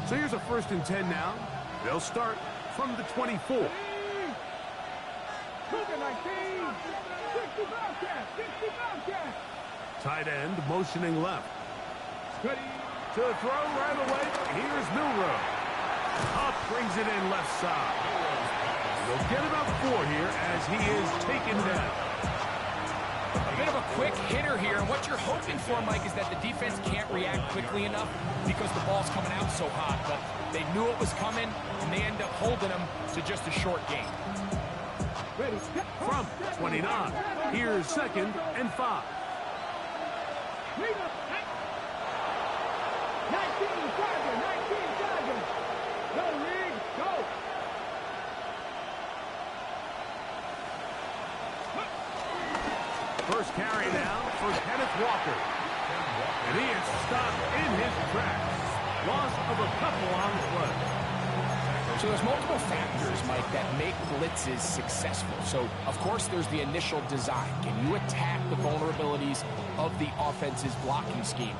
So here's a 1st and 10 now. They'll start from the 24. Tight end motioning left. To throw right away. Here's Milroe. Up brings it in left side. They'll get about 4 here as he is taken down. A bit of a quick hitter here, and what you're hoping for, Mike, is that the defense can't react quickly enough because the ball's coming out so hot, but they knew it was coming, and they end up holding them to just a short gain. From 29, here's 2nd and 5. 19 Charger. Go, League, go. First carry now for Kenneth Walker. And he is stopped in his tracks. Loss of a couple on the play. So there's multiple factors, Mike, that make blitzes successful. So, of course, there's the initial design. Can you attack the vulnerabilities of the offense's blocking scheme?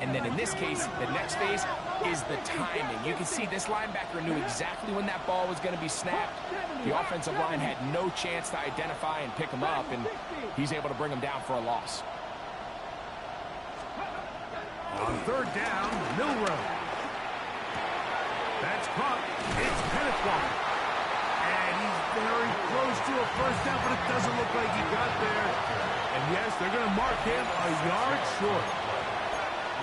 And then in this case, the next phase is the timing. You can see this linebacker knew exactly when that ball was going to be snapped. The offensive line had no chance to identify and pick him up, and he's able to bring him down for a loss. On 3rd down, Milroe. That's caught. It's Kenneth Walker. And he's very close to a 1st down, but it doesn't look like he got there. And yes, they're going to mark him a yard short.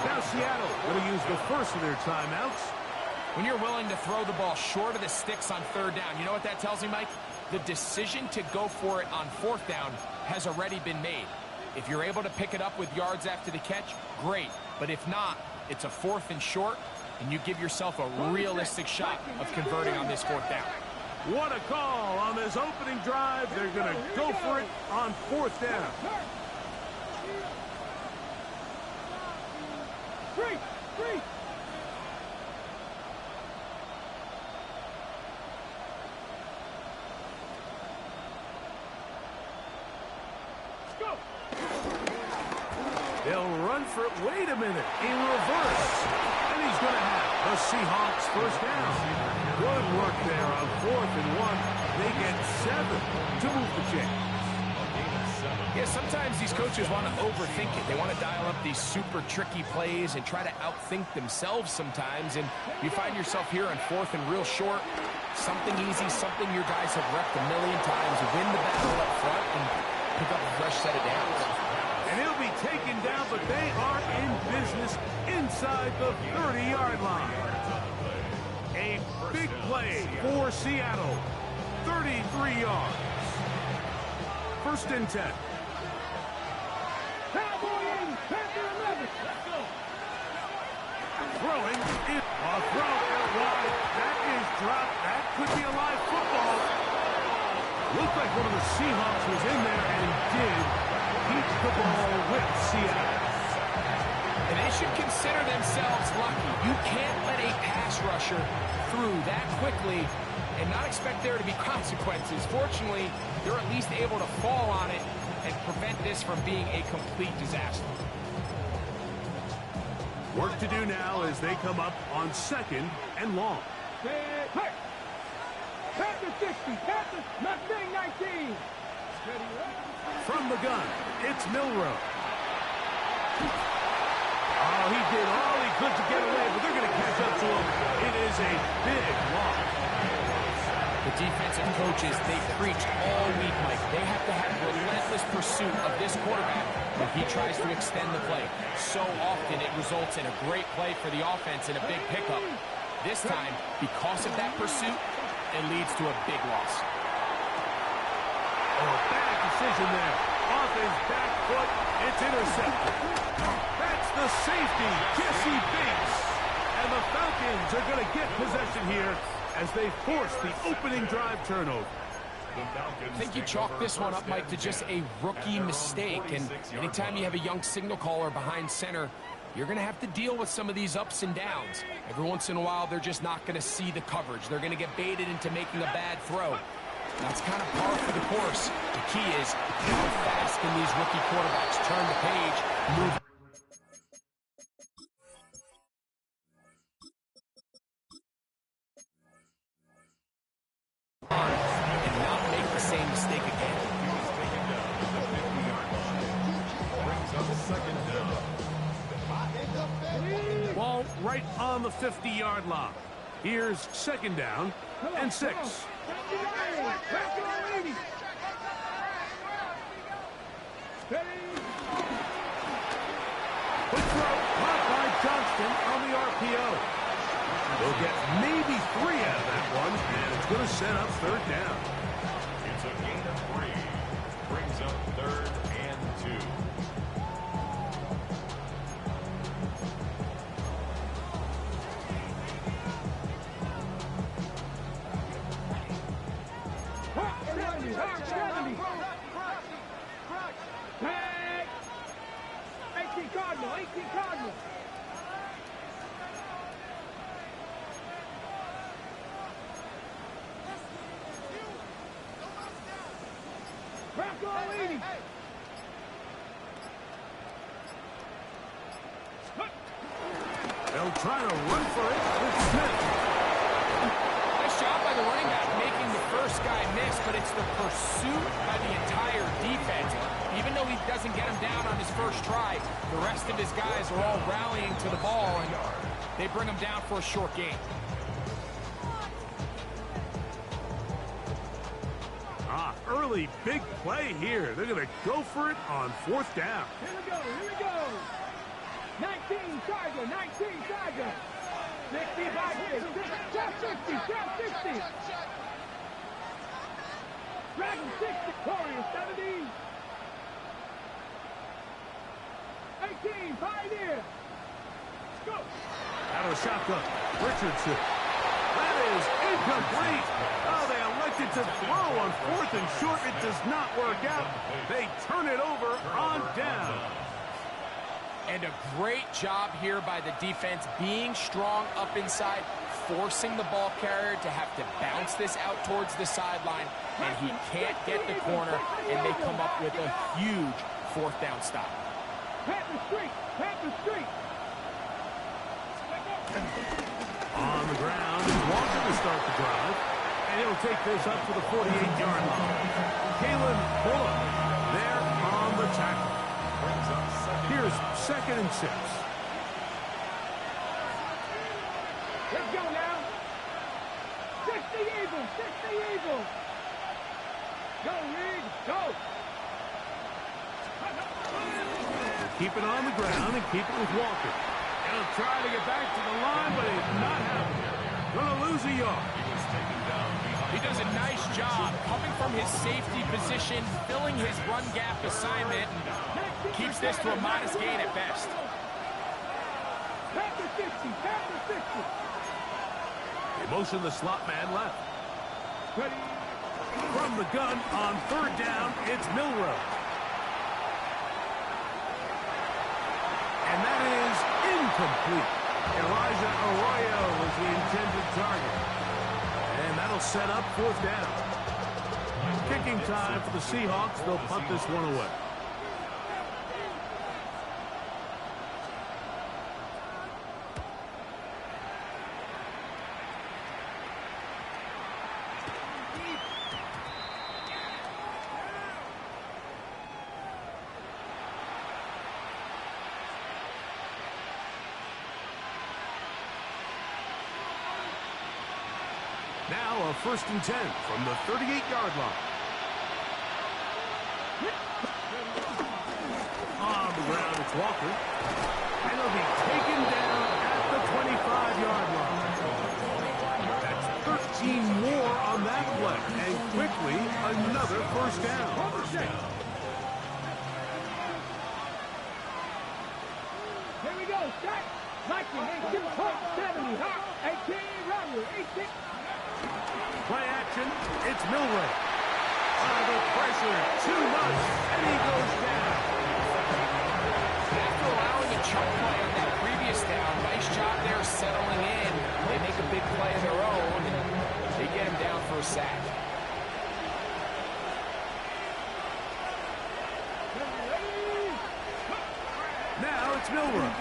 Now Seattle going to use the first of their timeouts. When you're willing to throw the ball short of the sticks on 3rd down, you know what that tells me, Mike? The decision to go for it on 4th down has already been made. If you're able to pick it up with yards after the catch, great. But if not, it's a 4th and short, and you give yourself a realistic shot of converting on this 4th down. What a call on this opening drive. They're going to go for it on 4th down. Three. Go. They'll run for it. Wait a minute. In reverse. And he's going to have the Seahawks 1st down. Good work there on 4th and 1. They get 7 to move the chains. Yeah, sometimes these coaches want to overthink it. They want to dial up these super tricky plays and try to outthink themselves sometimes. And you find yourself here on 4th and real short. Something easy, something your guys have repped a million times. Win the battle up front and pick up a fresh set of downs. And he'll be taken down, but they are in business inside the 30-yard line. A big play for Seattle. 33 yards. 1st and 10. Throwing it. A throw out wide. That is dropped. That could be a live football. Looked like one of the Seahawks was in there and did keep the ball with Seattle. And they should consider themselves lucky. You can't let a pass rusher through that quickly and not expect there to be consequences. Fortunately, they're at least able to fall on it and prevent this from being a complete disaster. Work to do now as they come up on 2nd and long. Panther 60, Panther, Mustang 19. From the gun, it's Milroe. Oh, he did all he could to get away, but they're going to catch up to him. It is a big loss. The defensive coaches, they preach all week, Mike. They have to have relentless pursuit of this quarterback when he tries to extend the play. So often it results in a great play for the offense and a big pickup. This time, because of that pursuit, it leads to a big loss. Oh, bad decision there. Off his back foot, it's intercepted. That's the safety, Jesse Bates. And the Falcons are going to get possession here as they force the opening drive turnover. I think you chalk this one up, Mike, to just a rookie mistake. And anytime you have a young signal caller behind center, you're going to have to deal with some of these ups and downs. Every once in a while, they're just not going to see the coverage. They're going to get baited into making a bad throw. That's kind of par for the course. The key is how fast can these rookie quarterbacks turn the page, move right on the 50-yard line. Here's second down and 6. Quick throw, caught by Johnston on the RPO. They'll get maybe 3 out of that one, and it's going to set up third down. It's a gain of 3. Brings up 3rd and 2. Tag! 18 Cardinal, 18 Cardinal. Bronco leading. They'll try to run for it with Smith. Nice job by the running back making the first guy miss, but it's the pursuit by the entire defense. Even though he doesn't get him down on his first try, the rest of his guys are all rallying to the ball, and they bring him down for a short gain. Early big play here. They're going to go for it on 4th down. Here we go, here we go. 19 Tiger, 19 Tiger. 60 back here. Trap 60, trap 60. Dragon 60, Warrior 70. 18, Pioneer. Go. Out of shotgun. Richardson. That is incomplete. Oh, they elected to throw on 4th and short. It does not work out. They turn it over on down. And a great job here by the defense, being strong up inside, forcing the ball carrier to have to bounce this out towards the sideline, and he can't get the corner, and they come up with a huge 4th down stop. Panther Street, Panther Street. On the ground is Walker to start the drive, and he'll take this up to the 48-yard line. Kalen Bullock there on the tackle. Here's 2nd and 6. Let's go now. 60 Eagles, 60 Eagles. Go, Reed, go. Keep it on the ground and keep it with Walker. He'll try to get back to the line, but he's not happening. Going to lose a yard. He does a nice job coming from his safety position, filling his run gap assignment, and keeps this to a modest gain at best. Panther 50, Panther 50. They motion the slot man left. Ready. From the gun on 3rd down, it's Milrose. And that is incomplete. Elijah Arroyo was the intended target. And that'll set up 4th down. Kicking time for the Seahawks. They'll punt this one away. Now a 1st and 10 from the 38-yard line. On the ground, it's Walker. And he'll be taken down at the 25-yard line. That's 13 more on that play. And quickly, another 1st down. Here we go, Scott. Viking, 18, Hawk, 70, Hawk, 18, Romeo, 18. Play action, it's Milroe. The pressure, too much, and he goes down. After allowing a chunk play on that previous down, nice job there settling in. They make a big play of their own, and they get him down for a sack. Now it's Milroe.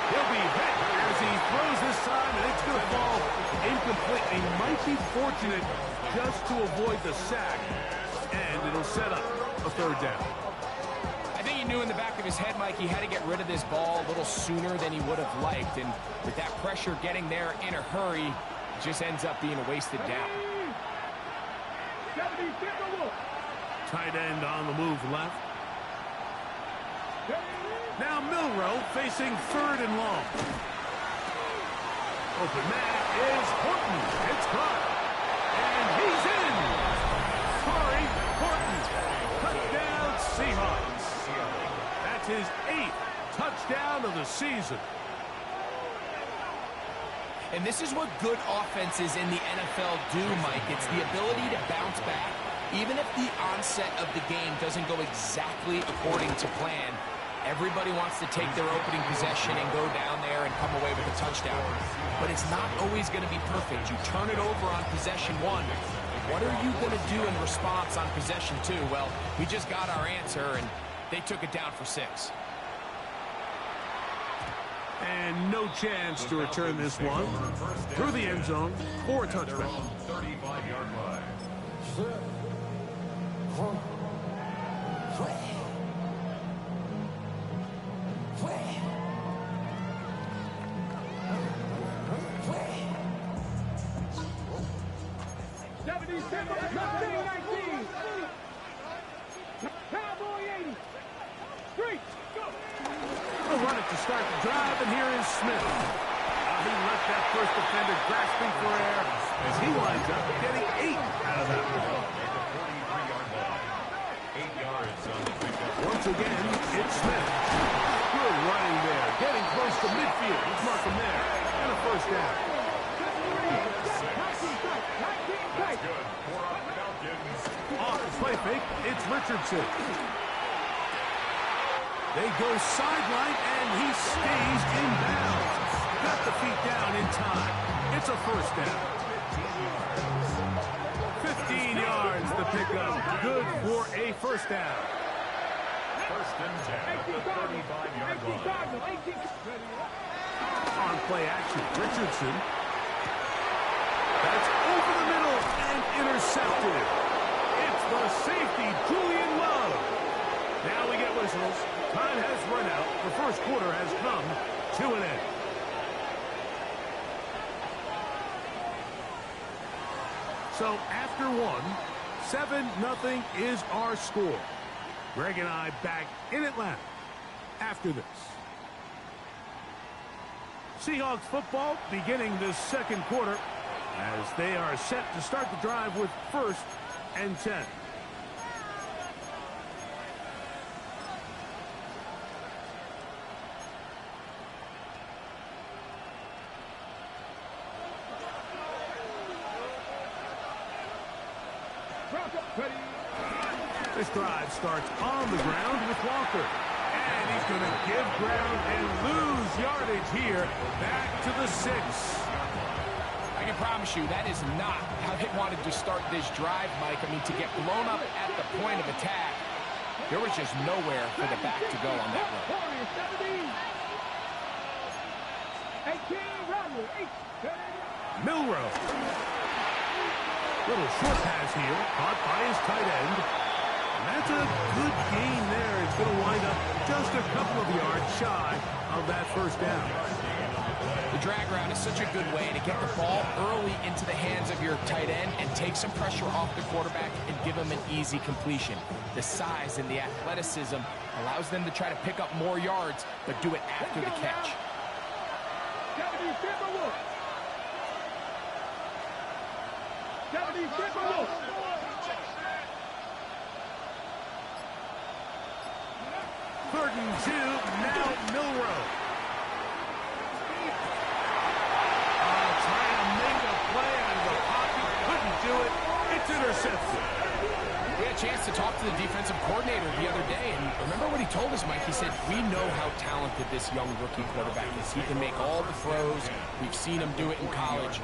He'll be hit as he throws this time, and it's going to fall incomplete. He might be fortunate just to avoid the sack, and it'll set up a 3rd down. I think you knew in the back of his head, Mike, he had to get rid of this ball a little sooner than he would have liked. And with that pressure getting there in a hurry, it just ends up being a wasted down. Tight end on the move left. Now Milroe facing 3rd and long. Open man is Horton. It's caught. And he's in. Corey Horton. Touchdown Seahawks. That's his 8th touchdown of the season. And this is what good offenses in the NFL do, Mike. It's the ability to bounce back. Even if the onset of the game doesn't go exactly according to plan, everybody wants to take their opening possession and go down there and come away with a touchdown. But it's not always going to be perfect. You turn it over on possession 1. What are you going to do in response on possession 2? Well, we just got our answer, and they took it down for 6. And no chance to return this one. Through the end zone for a touchback. 35-yard line. They'll run it to start the drive, and here is Smith. He left that first defender grasping for air as he winds up getting 8 out of that one. 8 yards on the pickup. Once again, it's Smith. Good running there, getting close to midfield. He's marking there, and a first down. That's good for our Falcons. Off the play fake, it's Richardson. They go sideline, and he stays in bounds. Got the feet down in time. It's a first down. 15 yards the pickup. Good for a first down. First and 10 at the 35-yard line. On play action, Richardson. That's over the middle and intercepted. It's the safety, Julian Love. Now we get whistles. Time has run out. The first quarter has come to an end. So after one, 7-0 is our score. Greg and I back in Atlanta after this. Seahawks football beginning this second quarter as they are set to start the drive with 1st and 10. This drive starts on the ground with Walker. And he's going to give ground and lose yardage here back to the 6. I can promise you that is not how they wanted to start this drive, Mike. I mean, to get blown up at the point of attack, there was just nowhere for the back to go on that run. Milroe. Little short pass here, caught by his tight end. And that's a good gain there. It's going to wind up just a couple of yards shy of that first down. The drag route is such a good way to get the ball early into the hands of your tight end and take some pressure off the quarterback and give him an easy completion. The size and the athleticism allows them to try to pick up more yards, but do it after the catch. Third and 2, now Milroe. Trying to make a play out of the pocket, couldn't do it. It's intercepted. We had a chance to talk to the defensive coordinator the other day, and remember what he told us, Mike? He said, we know how talented this young rookie quarterback is. He can make all the throws. We've seen him do it in college.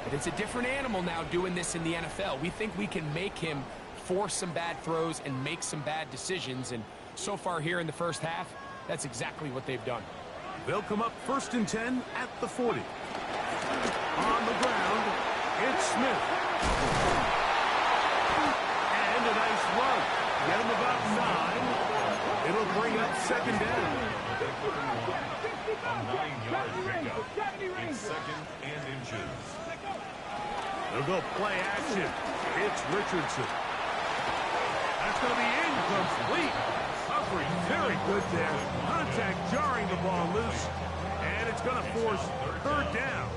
But it's a different animal now doing this in the NFL. We think we can make him force some bad throws and make some bad decisions. And so far here in the first half, that's exactly what they've done. They'll come up 1st and 10 at the 40. On the ground, it's Smith. And a nice run. Get him about 9. It'll bring up second down. A 9-yard pickup. It's second and inches. They'll go play action. It's Richardson. That's going to be incomplete. Coverage very good there. Contact jarring the ball loose. And it's going to force third down.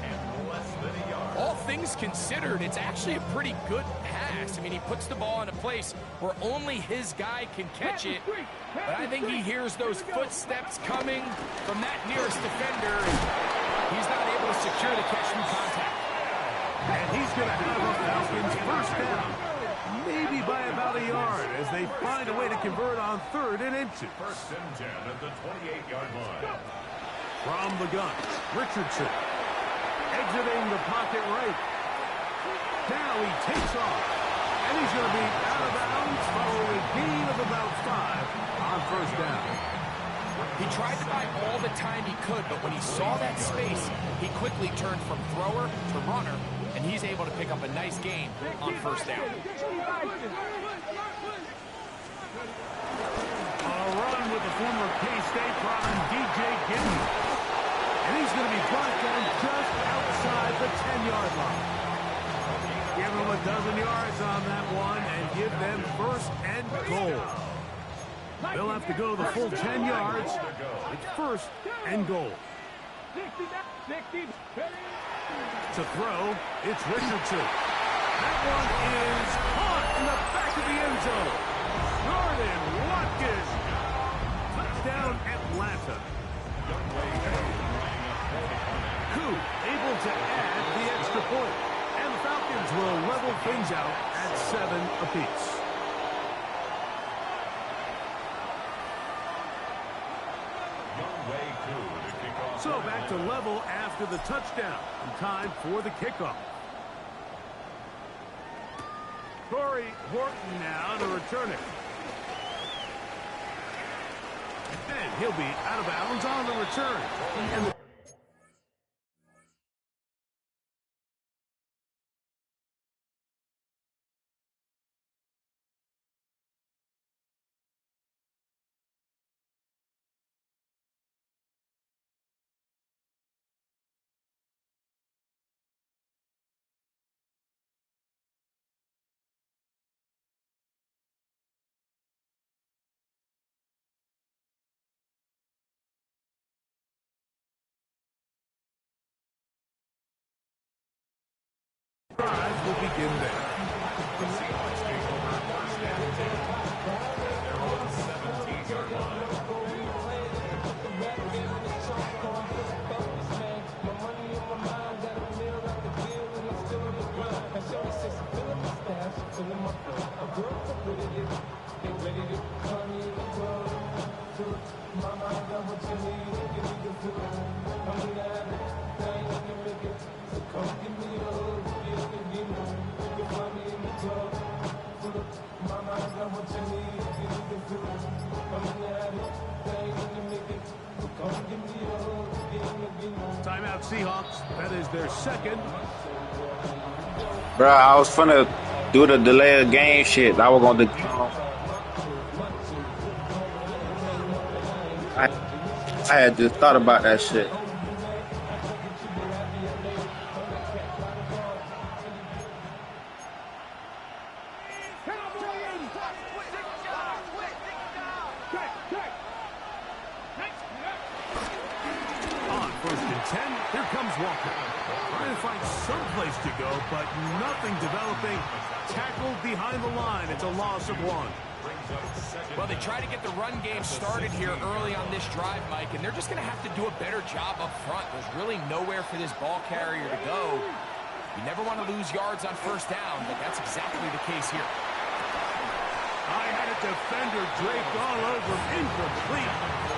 All things considered, it's actually a pretty good pass. I mean, he puts the ball in a place where only his guy can catch it. But I think he hears those footsteps coming from that nearest defender, and he's not able to secure the catch through contact. And he's going to have a Falcons first down. Maybe by about a yard as they find a way to convert on third and inches. First and 10 at the 28-yard line. From the gun, Richardson. Exiting the pocket right. Now he takes off. And he's going to be out of bounds following a gain of about 5 on first down. He tried to buy all the time he could, but when he saw that space, he quickly turned from thrower to runner, and he's able to pick up a nice gain on first down. A run with the former K-State product, DJ Gibney. And he's going to be brought down just outside the 10-yard line. Give them a dozen yards on that one and give them first and goal. They'll have to go the full 10 yards. It's first and goal. To throw, it's Richardson. That one is caught in the back of the end zone. Jordan Watkins. Touchdown, Atlanta. Coup able to add the extra point. And the Falcons will level things out at 7 apiece. So back to level after the touchdown. And time for the kickoff. Corey Horton now to return it. And he'll be out of bounds on the return. And drive will begin there. The Seahawks take over first and 10. They're on the 17-yard line. Timeout Seahawks. That is their second. Bro, I was finna do the delay of game shit. I was gonna do. I had just thought about that shit. On first and 10, here comes Walker. Trying to find some place to go, but nothing developing. Tackled behind the line. It's a loss of 1. Well, they try to get the run game started here early on this drive, Mike, and they're just going to have to do a better job up front. There's really nowhere for this ball carrier to go. You never want to lose yards on first down, but that's exactly the case here. I had a defender draped all over him. Incomplete.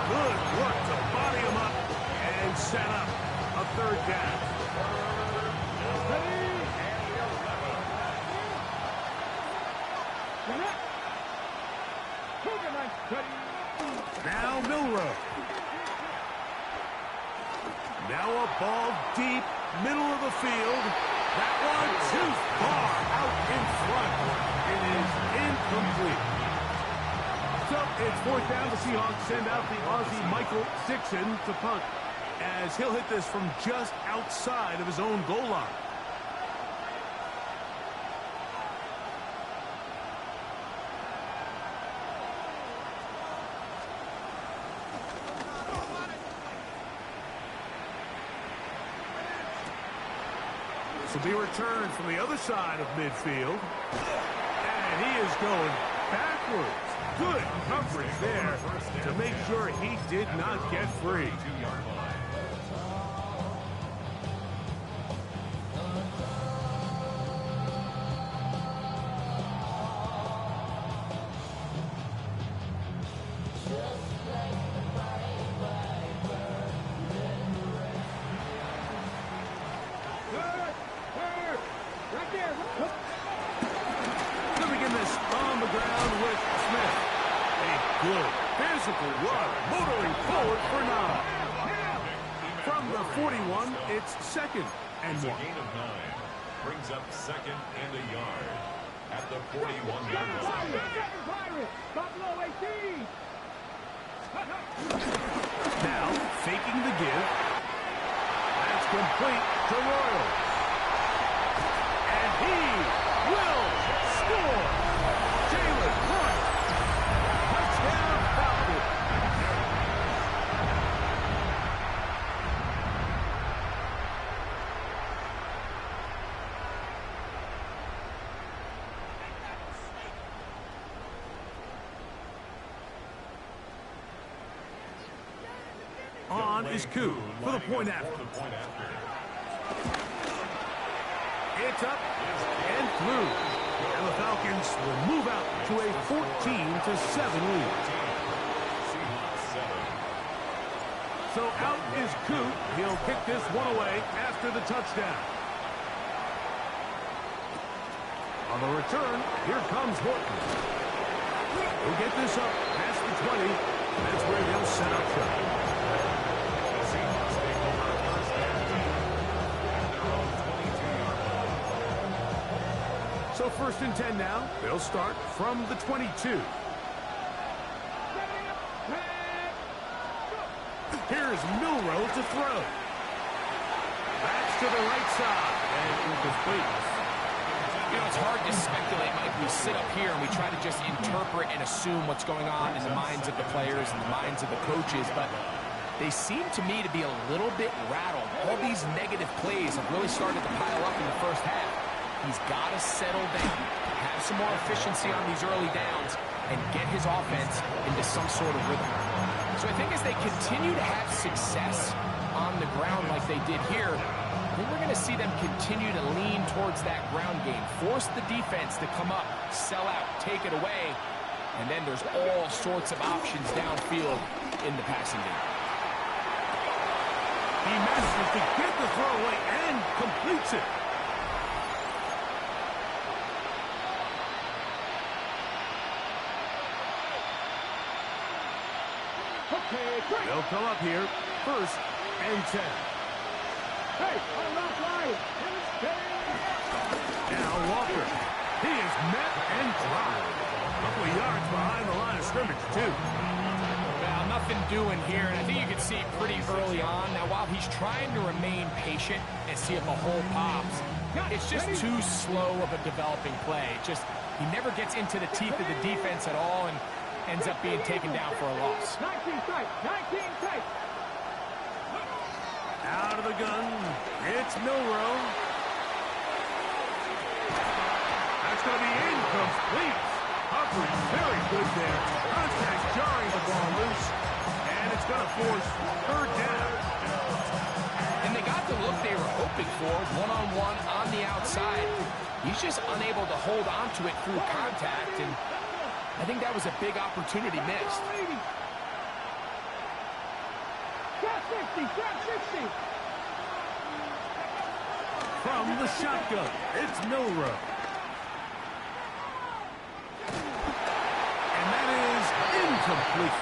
Good work to body him up and set up a third down. Now Milrow. Now a ball deep, middle of the field. That one too far out in front. It is incomplete. So it's fourth down. The Seahawks send out the Aussie Michael Dixon to punt, as he'll hit this from just outside of his own goal line. This will be returned from the other side of midfield. And he is going backwards. Good coverage there to make sure he did not get free. Good physical run, motoring forward for 9. From the 41, it's 2nd and 1. Gain of 9 brings up 2nd and a yard at the 41-yard line. Now faking the give. That's complete to Royal. And he will score. Jalen Royal. On is Koo for the point after. It's up and through. And the Falcons will move out to a 14-7 lead. So out is Koo. He'll kick this one away after the touchdown. On the return, here comes Horton. He'll get this up past the 20. That's where he'll set up shop. So 1st and 10 now. They'll start from the 22. Here's Milroe to throw. That's to the right side. And incomplete. You know, it's hard to speculate, Mike. We sit up here and we try to just interpret and assume what's going on in the minds of the players and the minds of the coaches, but they seem to me to be a little bit rattled. All these negative plays have really started to pile up in the first half. He's got to settle down, have some more efficiency on these early downs, and get his offense into some sort of rhythm. So I think as they continue to have success on the ground like they did here, I think we're going to see them continue to lean towards that ground game, force the defense to come up, sell out, take it away, and then there's all sorts of options downfield in the passing game. He manages to get the throw away and completes it. They'll come up here, 1st and 10. Hey, I'm not lying. Now Walker. He is met and dropped. A couple of yards behind the line of scrimmage, too. Well, nothing doing here, and I think you can see pretty early on. Now, while he's trying to remain patient and see if a hole pops, it's just too slow of a developing play. He never gets into the teeth of the defense at all, and ends up being taken down for a loss. 19 tight, 19 tight. Out of the gun, it's Milroe. That's going to be incomplete. Hubbard, very good there. Contact jarring the ball loose, and it's going to force 3rd down. And they got the look they were hoping for, one-on-one on the outside. He's just unable to hold on to it through contact, and I think that was a big opportunity missed. Got 60, got 60. From the shotgun, it's Milroe. And that is incomplete.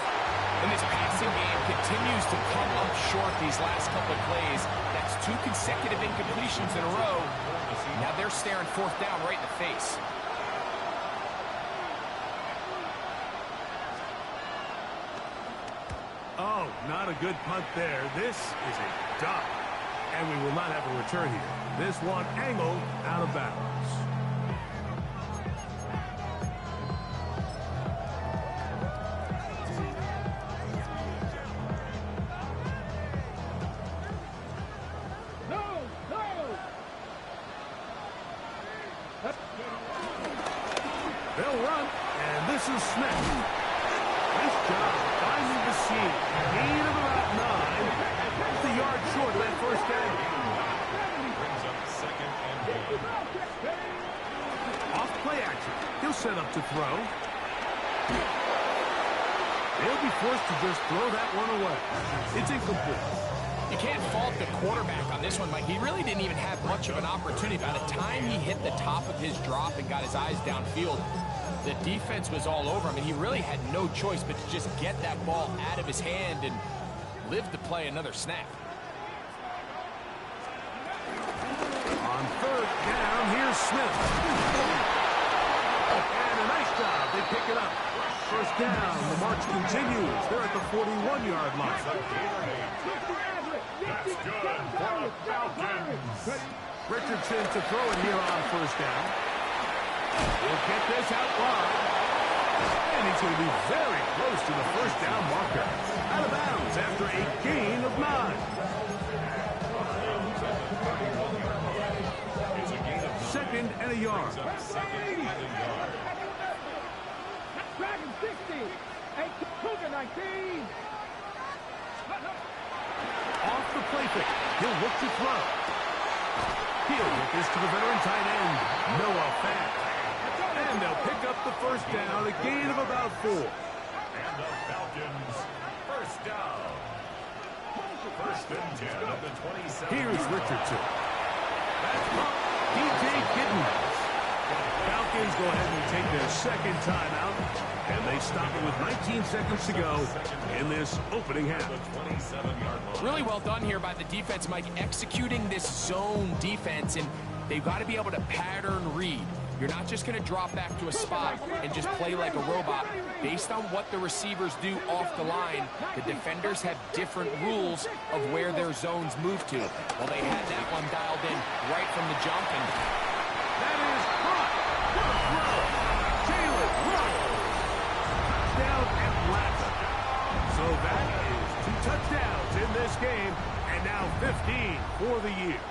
And this passing game continues to come up short these last couple of plays. That's 2 consecutive incompletions in a row. Now they're staring 4th down right in the face. not a good punt there. This is a duck. And we will not have a return here. This one angled out of bounds. They'll run, and this is Smith. Nice job finding the seam. Gain of about 9. That's a yard short of that first down. Brings up second and goal. Off play action. He'll set up to throw. They'll be forced to just throw that one away. It's incomplete. You can't fault the quarterback on this one, Mike. He really didn't even have much of an opportunity. By the time he hit the top of his drop and got his eyes downfield, the defense was all over him, and he really had no choice but to just get that ball out of his hand and live to play another snap. On third down, here's Smith. And a nice job. They pick it up. First down. The march continues. They're at the 41-yard line. That's good for the Falcons. Richardson to throw it here on first down. He'll get this out wide. And he's going to be very close to the first down marker. Out of bounds after a gain of 9. Second and a yard. Dragon 60. 19. Off the play fake. He'll look to throw. He'll get this to the veteran tight end, Noah Fant. And they'll pick up the first down, a gain of about 4. And the Falcons, first down. First and 10 of the 27. Here's Richardson. That's pumped. P.J. Giddens. Falcons go ahead and take their second timeout, and they stop it with 19 seconds to go in this opening half. Really well done here by the defense, Mike, executing this zone defense, and they've got to be able to pattern read. You're not just going to drop back to a spot and just play like a robot. Based on what the receivers do off the line, the defenders have different rules of where their zones move to. Well, they had that one dialed in right from the jump, and that is caught. What a throw. Jalen Rose. Touchdown Atlanta. So that is 2 touchdowns in this game, and now 15 for the year.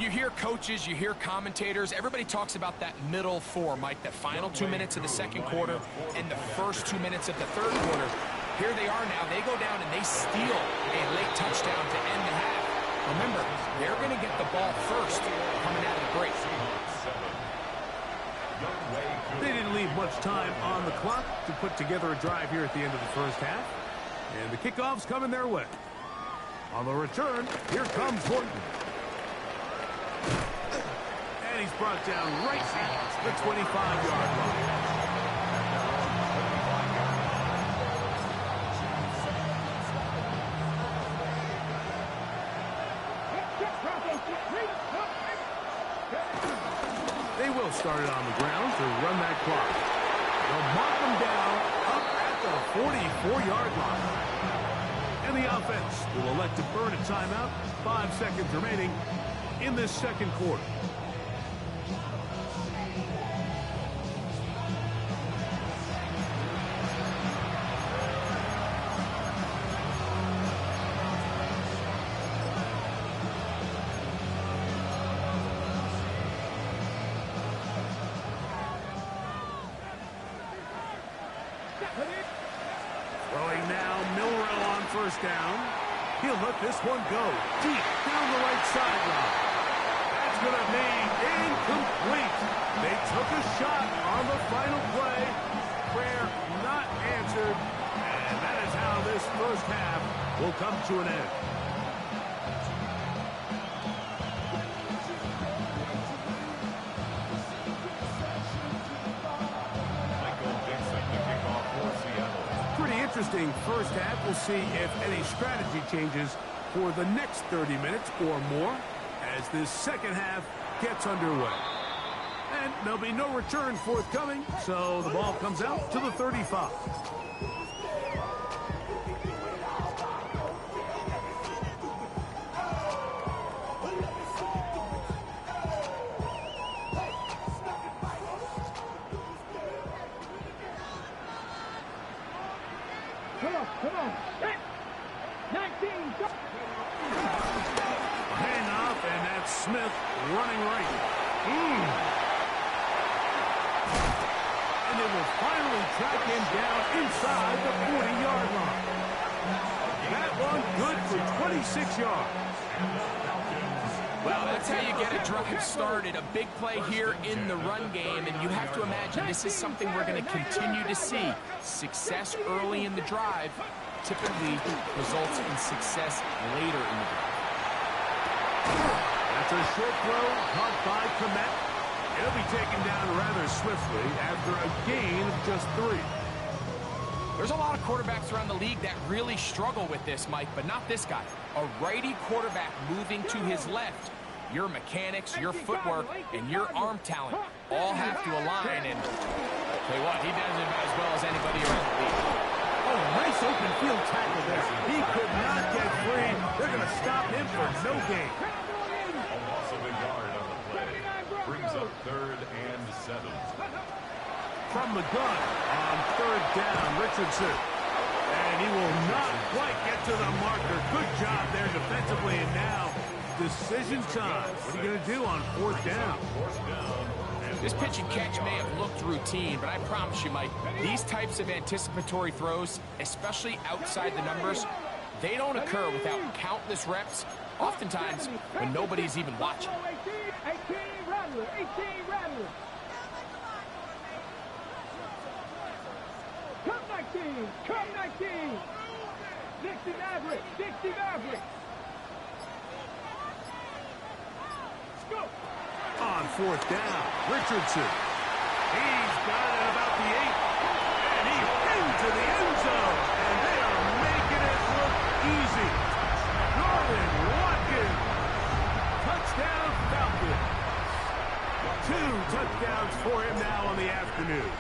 you hear coaches, you hear commentators, everybody talks about that middle four, Mike, the final 2 minutes of the second quarter and the first 2 minutes of the third quarter. Here they are now. They go down and they steal a late touchdown to end the half. Remember, they're going to get the ball first coming out of the break. They didn't leave much time on the clock to put together a drive here at the end of the first half. And the kickoff's coming their way. On the return, here comes Horton. And he's brought down right at the 25-yard line. They will start it on the ground to run that clock. They'll mark them down up at the 44-yard line. And the offense will elect to burn a timeout. 5 seconds remaining in this second quarter. Throwing now, Milrow on first down. He'll let this one go deep down the right sideline. That's going to be incomplete. They took a shot on the final play. Prayer not answered. And that is how this first half will come to an end. Interesting first half. We'll see if any strategy changes for the next 30 minutes or more as this second half gets underway. And there'll be no return forthcoming, so the ball comes out to the 35. Smith running right. And they will finally track him down inside the 40-yard line. That one good for 26 yards. Well, that's how you get a drive started. A big play here in the run game, and you have to imagine this is something we're going to continue to see. Success early in the drive typically results in success later in the drive. That's a short throw, caught by Komet. It'll be taken down rather swiftly after a gain of just 3. There's a lot of quarterbacks around the league that really struggle with this, Mike, but not this guy. A righty quarterback moving to his left. Your mechanics, your footwork, and your arm talent all have to align, and tell you what, he does it about as well as anybody around the league. Oh, nice open field tackle there. He could not get free. They're going to stop him for no gain. A loss of a yard on the play. Brings up 3rd and 7. From the gun on 3rd down, Richardson. And he will not quite get to the marker. Good job there defensively, and now decision time. What are you going to do on 4th down? This pitch and catch may have looked routine, but I promise you, Mike, these types of anticipatory throws, especially outside the numbers, they don't occur without countless reps, oftentimes when nobody's even watching. 18 Rattler, 18 Rattler. Come 19, come 19. 60 Maverick, 60 Maverick. Go. On 4th down, Richardson. He's got it about the 8. And he's into the end zone. And they are making it look easy. Norman Watkins. Touchdown Falcons. 2 touchdowns for him now on the afternoon.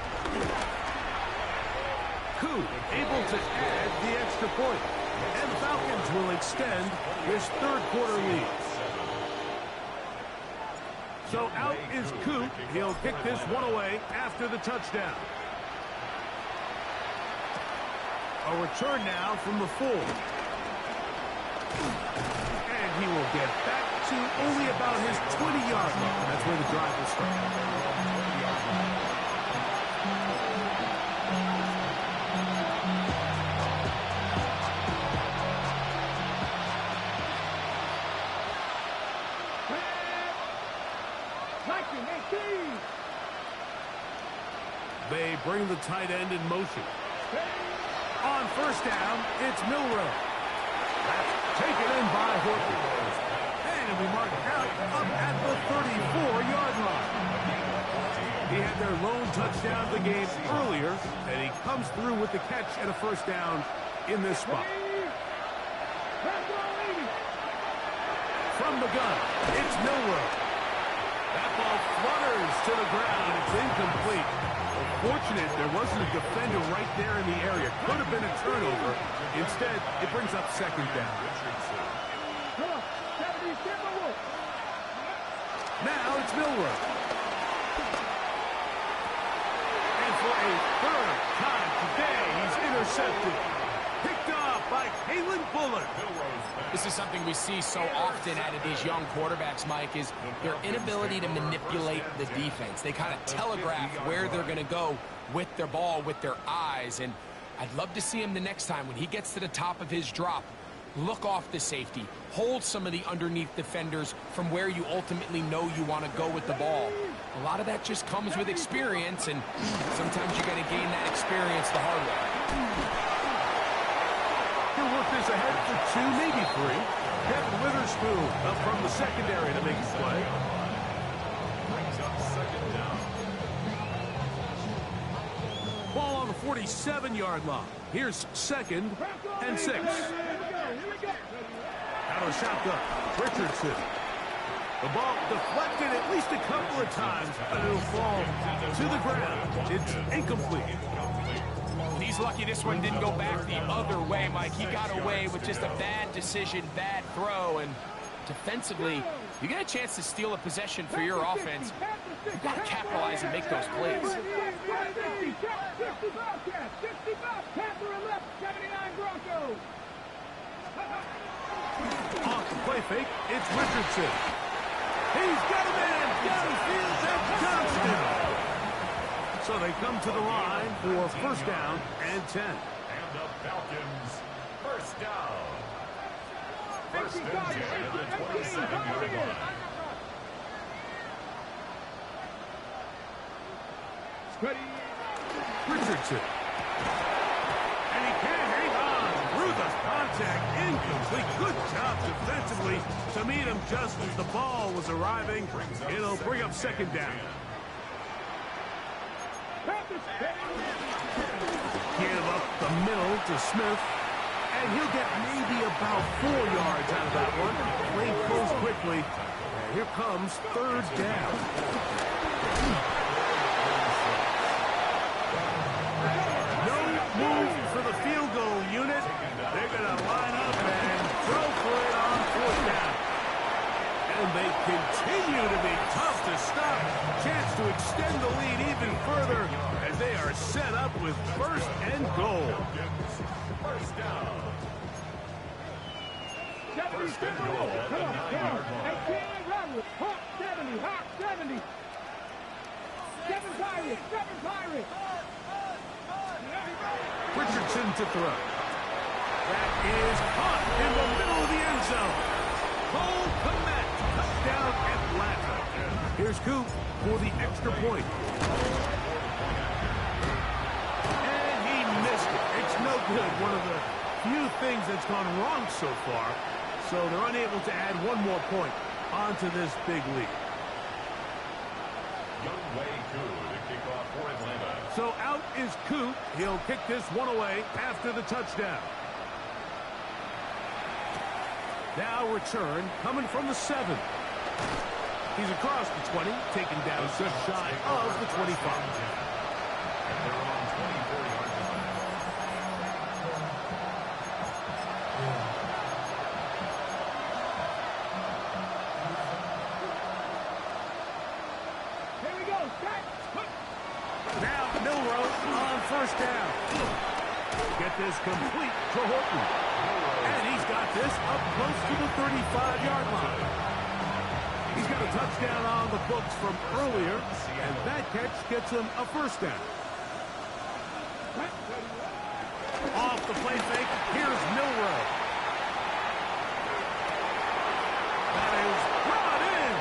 Koo able to add the extra point. And the Falcons will extend his 3rd quarter lead. So out is Koo. He'll kick this one away after the touchdown. A return now from the 4. And he will get back to only about his 20-yard line. That's where the drive will start. They bring the tight end in motion. On 1st down, it's Milrow. That's taken in by Horton. And it'll be marked out up at the 34-yard line. He had their lone touchdown of the game earlier, and he comes through with the catch and a 1st down in this spot. From the gun, it's Milrow. That ball flutters to the ground. It's incomplete. Fortunate there wasn't a defender right there in the area. Could have been a turnover. Instead, it brings up 2nd down. Now it's Milrow. And for a 3rd time today, he's intercepted. Picked off by Kalen Bullard. This is something we see so often out of these young quarterbacks, Mike, is their inability to manipulate the defense. They kind of telegraph where they're going to go with their ball, with their eyes. And I'd love to see him the next time when he gets to the top of his drop. Look off the safety. Hold some of the underneath defenders from where you ultimately know you want to go with the ball. A lot of that just comes with experience, and sometimes you got to gain that experience the hard way. He'll work this ahead for 2, maybe 3. Kevin Witherspoon up from the secondary to make the play. Brings up 2nd down. Ball on the 47-yard line. Here's 2nd and 6. Out of shotgun, Richardson. The ball deflected at least a couple of times, but it'll fall to the ground. It's incomplete. He's lucky this one didn't go back the other way, Mike. He got away with just a bad decision, bad throw, and defensively, you get a chance to steal a possession for your offense. You've got to capitalize and make those plays. Off the play fake, it's Richardson. He's got a man downfield. That's Johnston. So they come to the line for first down and 10. And the Falcons, first down. First and 10 at the 27-yard line. Richardson. And he can't hang on through the contact. Incomplete. Good job defensively to meet him just as the ball was arriving. It'll bring up second down. Give up the middle to Smith. And he'll get maybe about 4 yards out of that one. Lane pulls quickly. And here comes third down. No move for the field goal unit. They're going to line up and throw for it on fourth down. And they continue to be tough to stop. Chance to extend the lead even further as they are set up with first and goal. First down. First and goal at the 9-yard line. Hawk 70, Hawk 70. 7 Pirates, 7 Pirates. Richardson to throw. That is caught in the middle of the end zone. Cole Kmet, touchdown Atlanta. Here's Coop for the extra point. And he missed it. It's no good. One of the few things that's gone wrong so far. So they're unable to add one more point onto this big lead. So out is Coop. He'll kick this one away after the touchdown. Now return coming from the 7. He's across the 20, taken down just shy of the 25. And they're on 24-yard line. Here we go, set. Now Milroe on first down. Get this complete to Horton. And he's got this up close to the 35-yard line. He's got a touchdown on the books from earlier, and that catch gets him a first down. Off the play fake, here's Milroe. That is brought in.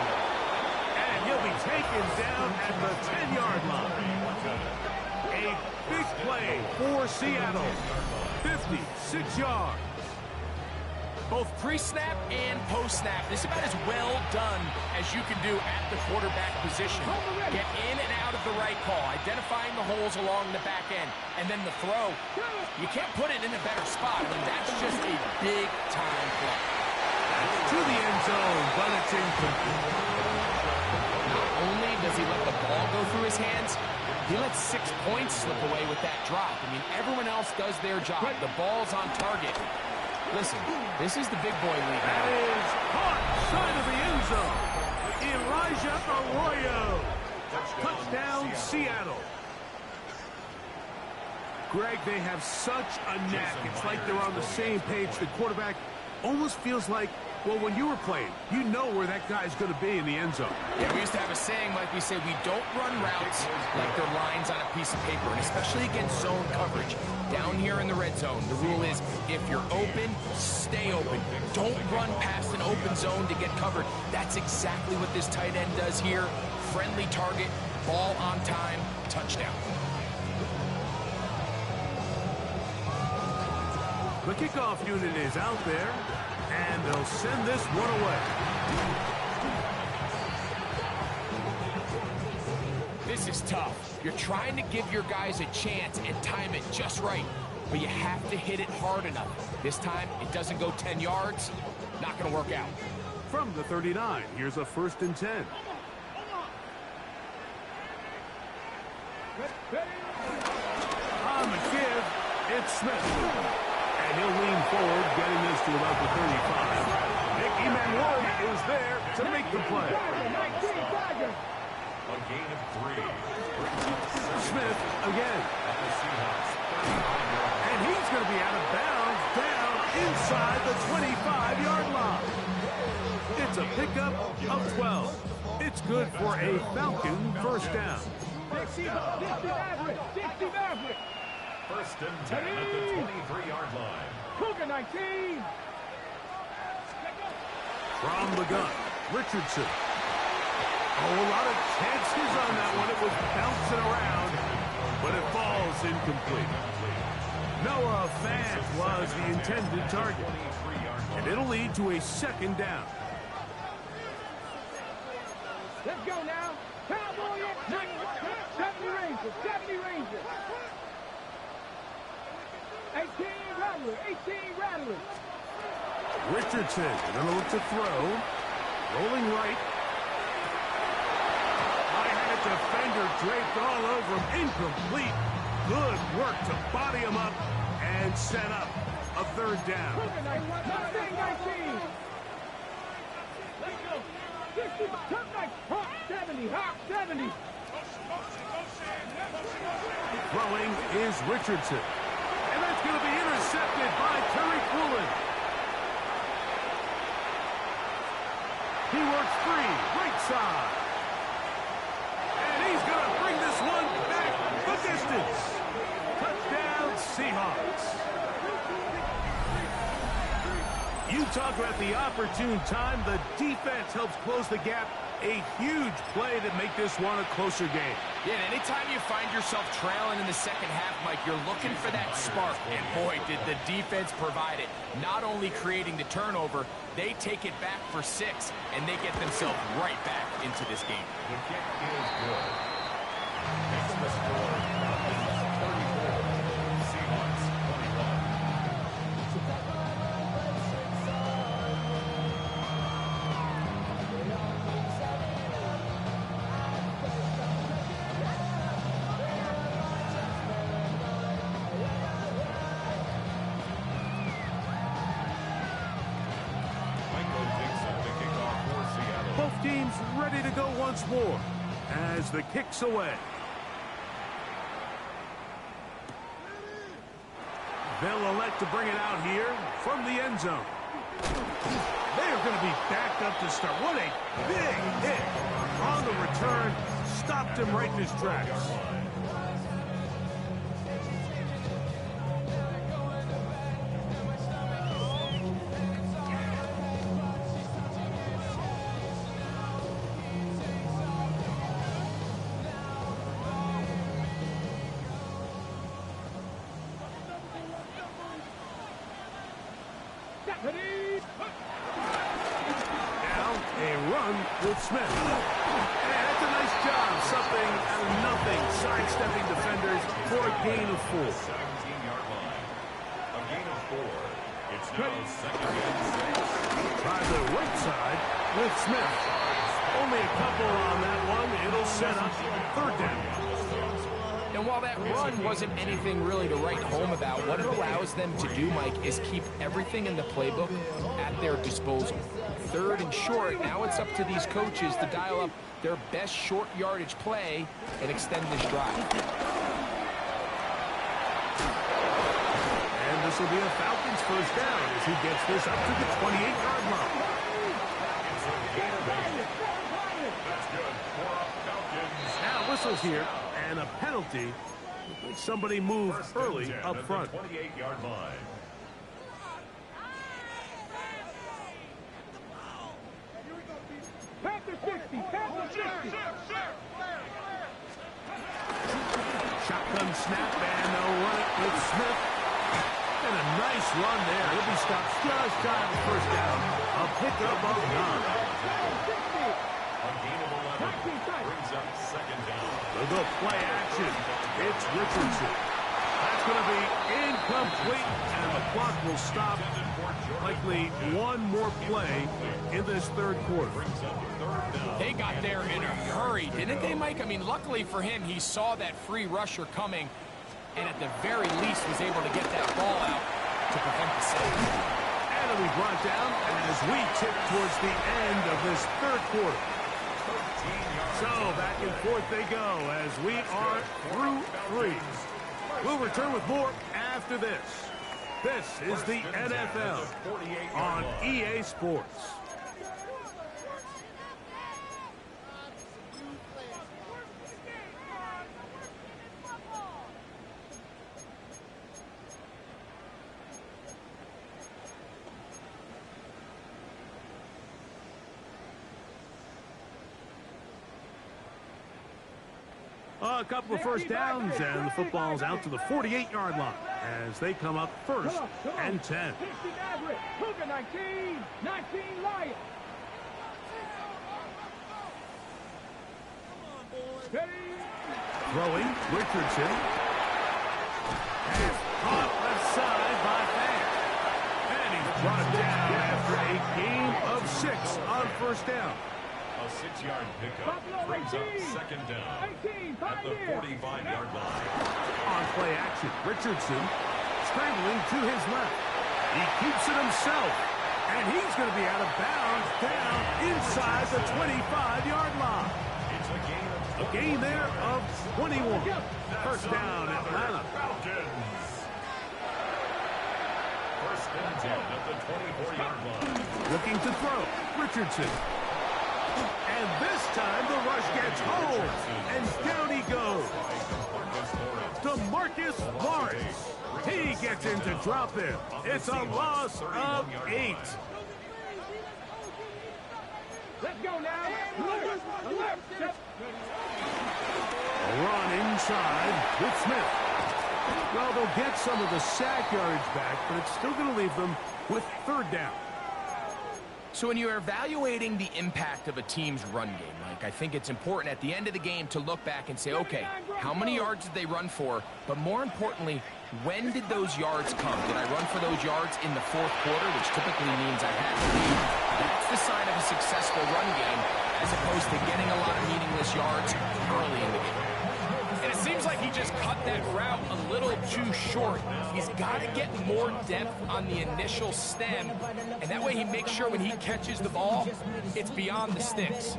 And he'll be taken down at the 10-yard line. A big play for Seattle. 56 yards. Both pre-snap and post-snap, this is about as well done as you can do at the quarterback position. Get in and out of the right call, identifying the holes along the back end, and then the throw. You can't put it in a better spot. I mean, that's just a big-time play. To the end zone, but it's incomplete. Not only does he let the ball go through his hands, he lets 6 points slip away with that drop. I mean, everyone else does their job. The ball's on target. Listen, this is the big boy league now. That is caught side of the end zone. Elijah Arroyo. Touchdown, Seattle. Greg, they have such a knack. It's like they're on the same page. The quarterback almost feels like, well, when you were playing, you know where that guy's going to be in the end zone. Yeah, we used to have a saying, like we say, we don't run routes like they're lines on a piece of paper, and especially against zone coverage. Down here in the red zone, the rule is if you're open, stay open. Don't run past an open zone to get covered. That's exactly what this tight end does here. Friendly target, ball on time, touchdown. The kickoff unit is out there, and they'll send this one away. This is tough. You're trying to give your guys a chance and time it just right, but you have to hit it hard enough. This time, it doesn't go 10 yards. Not going to work out. From the 39, here's a 1st and 10. On the give, it's Smith. And he'll lean forward, getting this to about the 35. Nick Emmanuel is there to make the play. A gain of 3. Smith again. And he's going to be out of bounds down inside the 25-yard line. It's a pickup of 12. It's good for a Falcon first down. 60 Maverick. 60 Maverick. First and 10 at the 23-yard line. Cougar 19. From the gun, Richardson. Oh, a lot of chances on that one. It was bouncing around, but it falls incomplete. Noah Fant was the intended target, and it'll lead to a second down. Let's go now. Cowboy it. 70 Rangers. 70 Rangers. 18 Rattlers. 18 Rattlers. Richardson going to look to throw. Rolling right. I had a defender draped all over him. Incomplete. Good work to body him up and set up a third down. 19. Let's go. 60. Hawk 70. Hawk 70. Throwing is Richardson. And that's going to be intercepted by Terry Coolin. He works free, right side. And he's going to bring this one back the distance. Touchdown, Seahawks. You talk about the opportune time. The defense helps close the gap. A huge play to make this one a closer game. Yeah, and anytime you find yourself trailing in the second half, Mike, you're looking for that spark. And boy, did the defense provide it. Not only creating the turnover, they take it back for 6, and they get themselves right back into this game. The kick is good. Makes the score. 34. Seahawks 21. Both teams ready to go once more as the kick's away. They'll elect to bring it out here from the end zone. They are going to be backed up to start. What a big hit on the return. Stopped him right in his tracks. Now a run with Smith. And that's a nice job. Something out of nothing. Sidestepping defenders for a gain of 4. 17-yard line. A gain of 4. It's now second and 6. Try the right side with Smith. Only a couple on that one. It'll set up third down. And while that run wasn't anything really to write home about, what it allows them to do, Mike, is keep everything in the playbook at their disposal. Third and short, now it's up to these coaches to dial up their best short yardage play and extend this drive. And this will be a Falcons first down as he gets this up to the 28-yard line. That's good for Falcons. Now whistles here. And a penalty. Somebody moved early up front. 28-yard line. Panther 60. Panther 60. Shotgun snap and they'll run it with Smith. And a nice run there. He'll be stopped just shy of the first down. A pickup of 9. A gain of 11. Brings up second down. They'll go play action. It's Richardson. That's going to be incomplete, and the clock will stop. Likely one more play in this third quarter. They got there in a hurry, didn't they, Mike? I mean, luckily for him, he saw that free rusher coming, and at the very least was able to get that ball out to prevent the sack. And it'll be brought down as we tip towards the end of this third quarter. So back and forth they go as we are through 3. We'll return with more after this. This is the NFL on EA Sports. A couple of first downs, and the football's out to the 48-yard line as they come up first and 10. 60 Maverick. Cougar 19. 19 Lion. Throwing, Richardson. And caught left side by Fan. And he's brought down after a gain of 6 on first down. A 6-yard pickup brings up second down at the 45-yard line. On play action, Richardson scrambling to his left. He keeps it himself, and he's going to be out of bounds down inside the 25-yard line. It's A gain there of 21. First down, Atlanta. Falcons. First and 10 at the 24-yard line. Looking to throw, Richardson. And this time the rush gets home, and down he goes. DeMarcus Lawrence. He gets in to drop it. It's a loss of 8. Let's go now. Alert. Alert. A run inside with Smith. Well, they'll get some of the sack yards back, but it's still going to leave them with third down. So when you're evaluating the impact of a team's run game, Mike, I think it's important at the end of the game to look back and say, okay, how many yards did they run for? But more importantly, when did those yards come? Did I run for those yards in the fourth quarter, which typically means I had to lead? That's the sign of a successful run game, as opposed to getting a lot of meaningless yards early in the game. And it seems like he just cut that route a little too short. He's got to get more depth on the initial stem, and that way he makes sure when he catches the ball, it's beyond the sticks.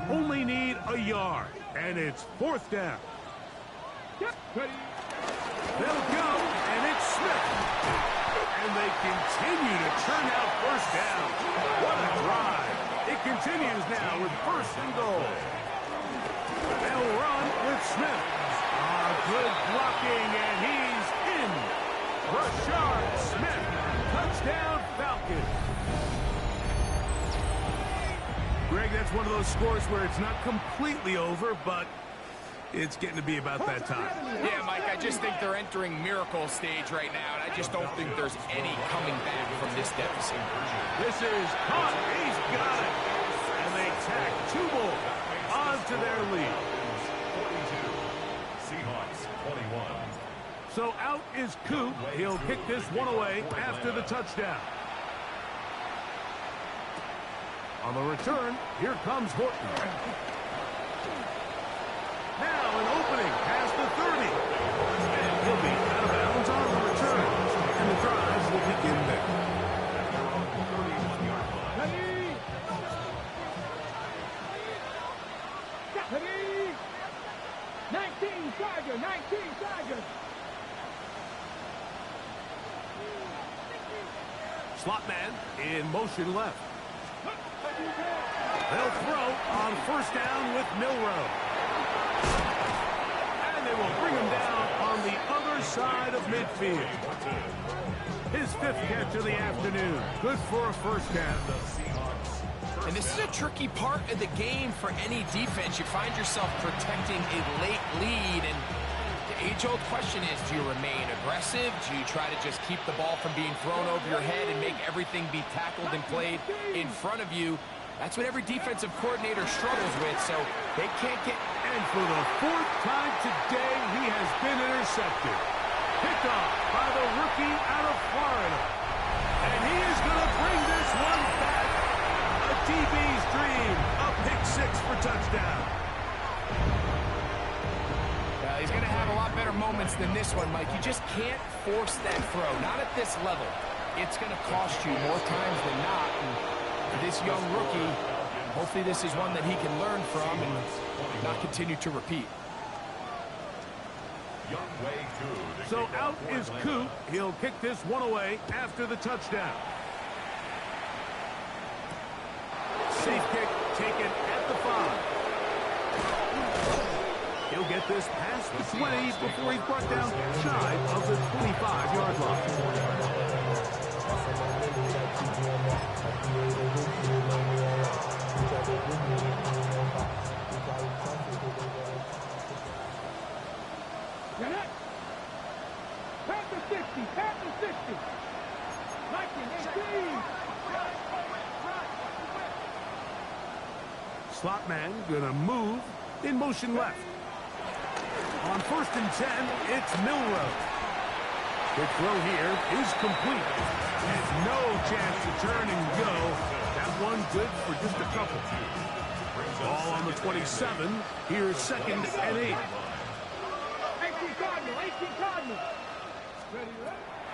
Only need a yard, and it's fourth down. They'll go, and it's Smith. And they continue to churn out first down. What a drive. It continues now with first and goal. They'll run with Smith. Good blocking, and he's in. Rashard Smith. Touchdown, Falcons. Greg, that's one of those scores where it's not completely over, but it's getting to be about that time. Yeah, Mike, I just think they're entering miracle stage right now, and I just don't think there's any coming back from this deficit. This is caught. He's got it. And they tack 2 more onto their lead. 42. Seahawks 21. So out is Coop. He'll kick this one away after the touchdown. On the return, here comes Horton. Now an opening past the 30. And he'll be out of bounds on the return. And the drive will begin there. Ready. Ready. 19 Charger. 19 Charger. Slot man in motion left. They'll throw on first down with Milrow. And they will bring him down on the other side of midfield. His 5th catch of the afternoon. Good for a first down. And this is a tricky part of the game for any defense. You find yourself protecting a late lead, and the age-old question is, do you remain aggressive? Do you try to just keep the ball from being thrown over your head and make everything be tackled and played in front of you? That's what every defensive coordinator struggles with, so they can't get... And for the 4th time today, he has been intercepted. Picked off by the rookie out of Florida. And he is going to bring this one back. A DB's dream. A pick 6 for touchdown. He's going to have a lot better moments than this one, Mike. You just can't force that throw. Not at this level. It's going to cost you more times than not. And for this young rookie, hopefully this is one that he can learn from and not continue to repeat. So out is Coop. He'll kick this one away after the touchdown. Safe kick taken at the 5. He'll get this past the 20 before he's brought down shy of the 25-yard line. Panther 60, Panther 60. 1918. Slot man gonna move in motion left. On 1st and 10, it's Milroe. The throw here is complete. And no chance to turn and go. That one good for just a couple. Ball on the 27. Here's 2nd and 8. 18 Cardinal, 18 Cardinal.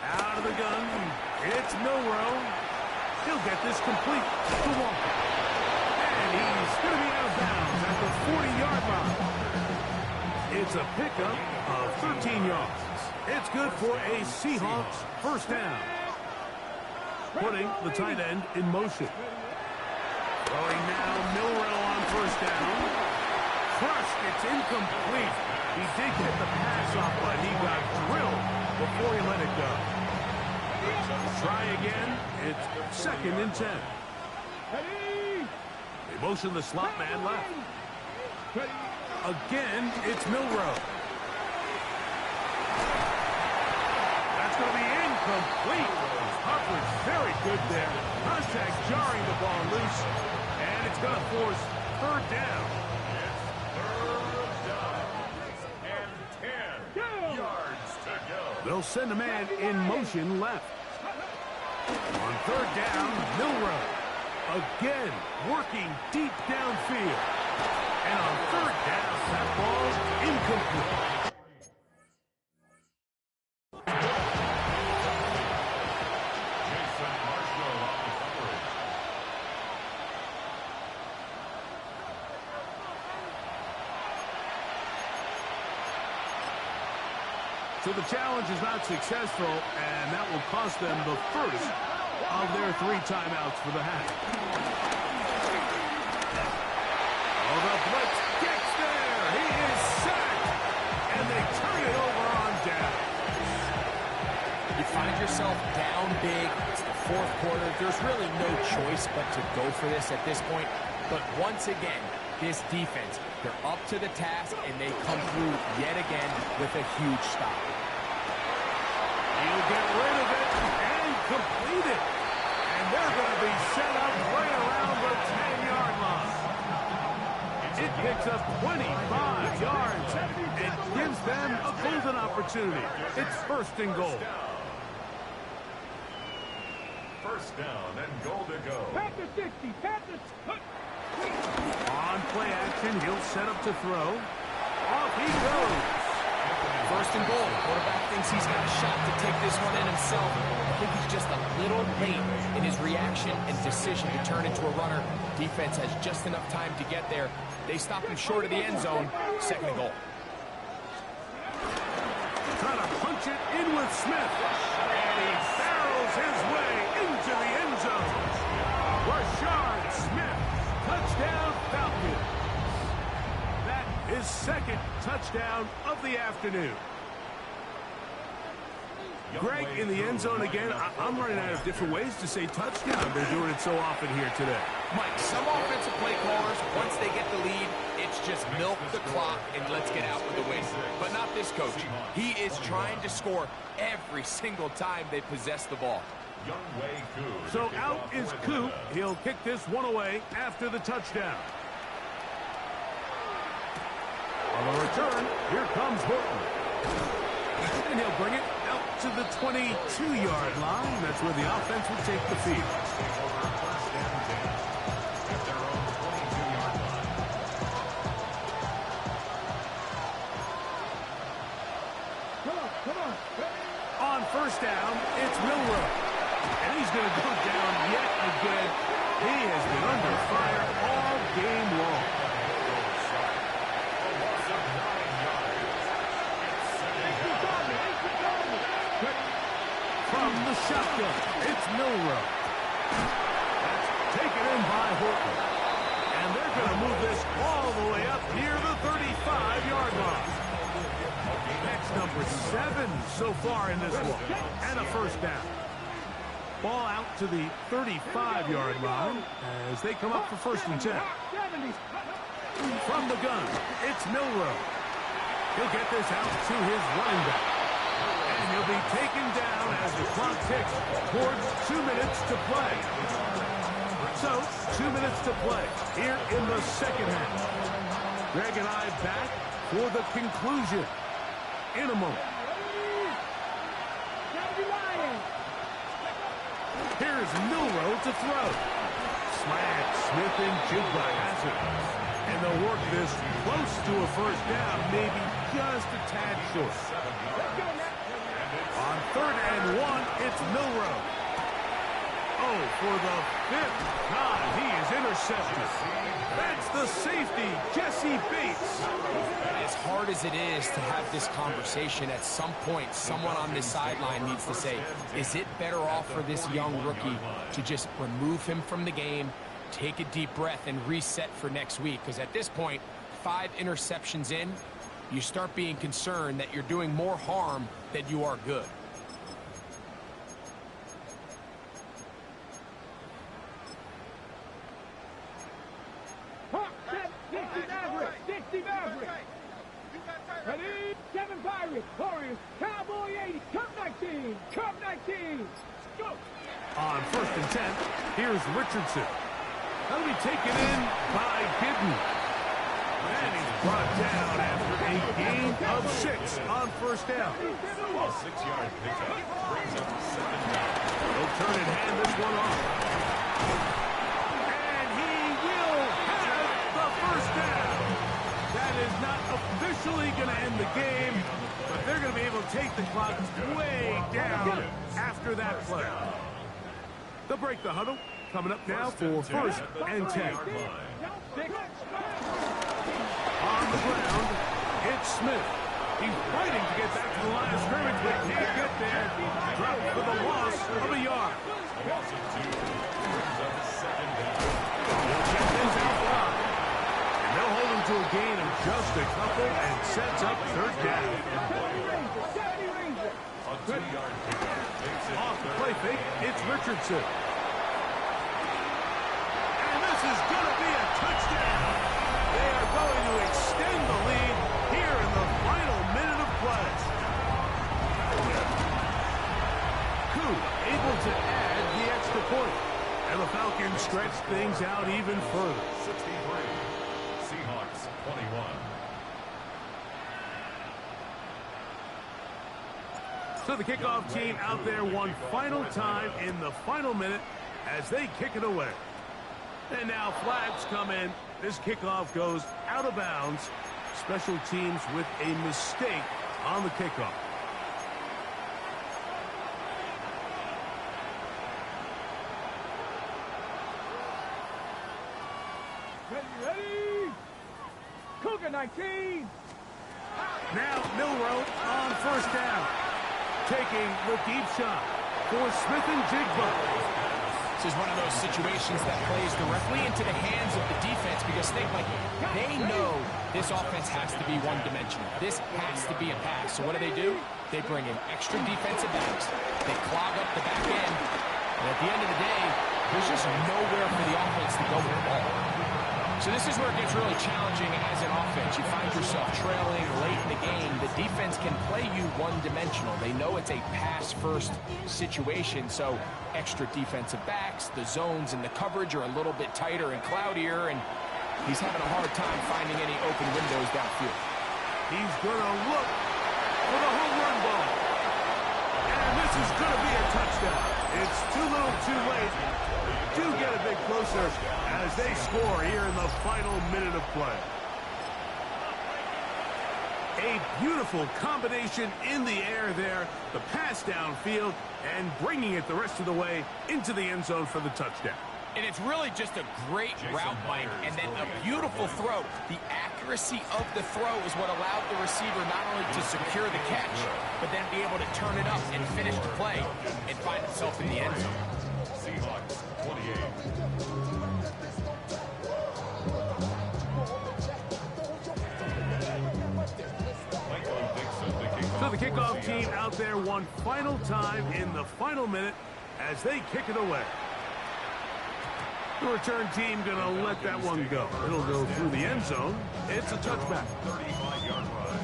Out of the gun. It's Milroe. He'll get this complete to Walker. And he's going to be out of bounds at the 40-yard line. It's a pickup of 13 yards. It's good for a Seahawks first down. Putting the tight end in motion. Throwing now, Milroe on 1st down. Crushed, it's incomplete. He did get the pass off, but he got drilled before he let it go. Try again. It's 2nd and 10. They motion the slot man left. Again, it's Milroe. That's going to be incomplete. Hubbard's very good there. Contact jarring the ball loose. And it's going to force 3rd down. And 10 yards to go. They'll send a man in motion left. On 3rd down, Milroe. Again, working deep downfield. And on 3rd down, that ball's incomplete. So the challenge is not successful, and that will cost them the first of their 3 timeouts for the half. Oh, the blitz gets there. He is sacked, and they turn it over on down. You find yourself down big. It's the 4th quarter. There's really no choice but to go for this at this point. But once again, this defense, they're up to the task, and they come through yet again with a huge stop. He'll get rid of it and complete it. And they're going to be set up right around the 10-yard line. It picks up 25 yards and gives them a golden opportunity. It's 1st and goal. 1st down and goal to go. Panther 60, Panther. On play action, he'll set up to throw. Off he goes. 1st and goal. Quarterback thinks he's got a shot to take this one in himself. I think he's just a little late in his reaction and decision to turn into a runner. Defense has just enough time to get there. They stop him short of the end zone. 2nd and goal. Trying to punch it in with Smith. And he barrels his way into the end zone. Rashard Smith. Touchdown Falcons. That is 2nd touchdown of the afternoon. Greg in the end zone again. I'm running out of different ways to say touchdown. They're doing it so often here today. Mike, some offensive play callers, once they get the lead, it's just milk the clock and let's get out with the win. But not this coach. He is trying to score every single time they possess the ball. So out is Coop. He'll kick this one away after the touchdown. On the return, here comes Horton. And he'll bring it out to the 22-yard line. That's where the offense will take the field. Come on. On 1st down, it's Milroe. And he's going to go down yet again. He has been under fire all game long. From the shotgun, it's Milroe. That's taken in by Horton. And they're going to move this all the way up near the 35-yard line. That's number 7 so far in this one. And a 1st down. Ball out to the 35-yard line as they come up for 1st and 10. From the gun, it's Milroe. He'll get this out to his running back. And he'll He'll be taken down as the clock ticks towards 2 minutes to play. So, 2 minutes to play here in the second half. Greg and I back for the conclusion in a moment. Here's Milrow to throw. Smack, Smith and Jigba has it. And they'll work this close to a first down, maybe just a tad short. On 3rd and 1, it's Milrow. Oh, for the 5th time, he is intercepted. That's the safety, Jesse Bates. As hard as it is to have this conversation, at some point, someone on this sideline needs to say, is it better off for this young rookie to just remove him from the game, take a deep breath, and reset for next week? Because at this point, 5 interceptions in, you start being concerned that you're doing more harm than you are good. Ready? 7 Pirates, Warriors, Cowboy 80, Cup 19, Cup 19, go! On 1st and 10, here's Richardson. That'll be taken in by Gidden. And he's brought down after a gain of 6 on 1st down. 6-yard pickup brings up 2nd down. He'll turn and hand this one off. And he will have the 1st down. That is not officially going to end the game, but they're going to be able to take the clock way down after that play. They'll break the huddle. Coming up now for 1st and 10. On the ground, it's Smith. He's fighting to get back to the line of scrimmage, but can't get there. Dropped for the loss of a yard. Loss of 2 brings up 2nd down. He'll check this out wide. And they'll hold him to a gain of just a couple and sets up 3rd down. A 2-yard pickup takes it. Off the play fake, it's Richardson. And this is going to be a touchdown. They are going to extend the lead here in the final minute of play. Koo able to add the extra point. And the Falcons stretch things out even further. 63. Seahawks 21. So the kickoff team out there one final time in the final minute as they kick it away. And now flags come in. This kickoff goes out of bounds. Special teams with a mistake on the kickoff. Ready? Cougar 19. Now Milrow on 1st down. Taking the deep shot for Smith and Jigba. This is one of those situations that plays directly into the hands of the defense because they know this offense has to be one-dimensional. This has to be a pass. So what do? They bring in extra defensive backs. They clog up the back end. And at the end of the day, there's just nowhere for the offense to go with the ball. So this is where it gets really challenging as an offense. You find yourself trailing late in the game. The defense can play you one-dimensional. They know it's a pass-first situation, so extra defensive backs, the zones and the coverage are a little bit tighter and cloudier, and he's having a hard time finding any open windows downfield. He's going to look for the home run ball. And this is going to be a touchdown. It's too little too late. Do get a bit closer as they score here in the final minute of play. A beautiful combination in the air there. The pass downfield and bringing it the rest of the way into the end zone for the touchdown. And it's really just a great route, Mike, and then a beautiful throw. The accuracy of the throw is what allowed the receiver not only to secure the catch, but then be able to turn it up and finish the play and find himself in the end zone. Seahawks 28. So the kickoff team out there one final time in the final minute as they kick it away. The return team going to let that one go. It'll go through the end zone. It's a touchback. 35-yard run.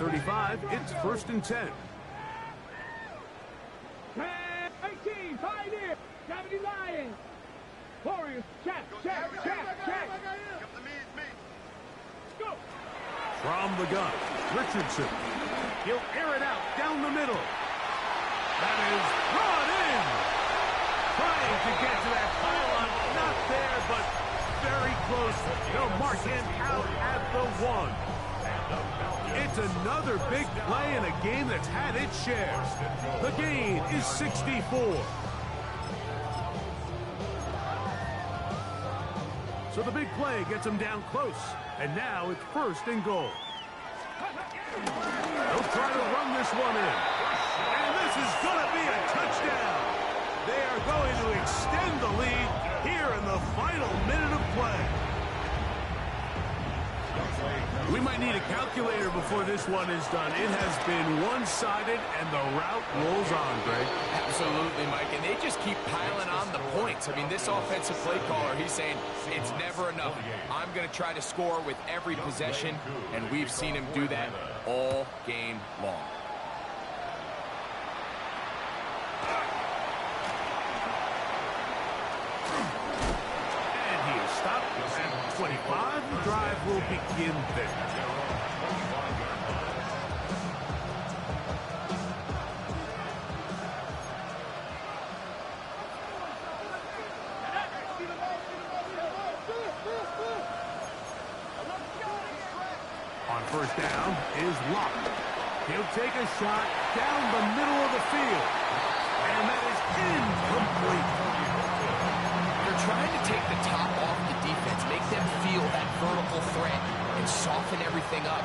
35, it's 1st and 10. 18, Pioneer, 70 Lions. Warriors, check. Go. From the gun, Richardson. He'll air it out down the middle. That is brought in. Trying to get to that pylon. Not there, but very close. They'll mark him out at the 1. It's another big play in a game that's had its share. The gain is 64. So the big play gets him down close. And now it's 1st and goal. They'll try to run this one in. And this is going to be a touchdown. They are going to extend the lead here in the final minute of play. We might need a calculator before this one is done. It has been one-sided, and the route rolls on, Greg. Absolutely, Mike, and they just keep piling on the points. I mean, this offensive play caller, he's saying it's never enough. I'm going to try to score with every possession, and we've seen him do that all game long. And he is stopped at 25. The drive will begin there. On 1st down is Locke. He'll take a shot down the middle of the field. And that is incomplete. They're trying to take the top off the defense, make them feel that vertical threat, and soften everything up.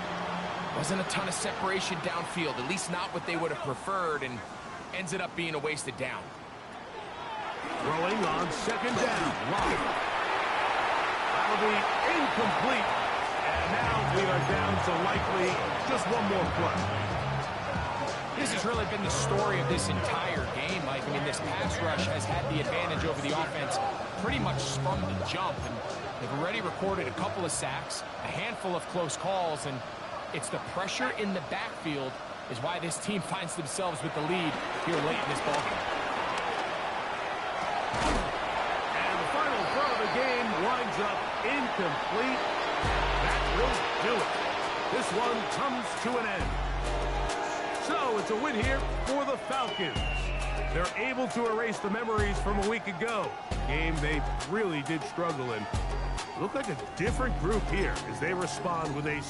Wasn't a ton of separation downfield, at least not what they would have preferred, and ends it up being a wasted down. Throwing on 2nd down. Locke. That'll be incomplete. And now we are down to likely just one more play. This has really been the story of this entire game, Mike. I mean, this pass rush has had the advantage over the offense pretty much from the jump. And they've already recorded a couple of sacks, a handful of close calls, and it's the pressure in the backfield is why this team finds themselves with the lead here late in this ballgame. And the final throw of the game winds up incomplete. That will do it. This one comes to an end. So it's a win here for the Falcons. They're able to erase the memories from a week ago. Game they really did struggle in. Look like a different group here as they respond with a...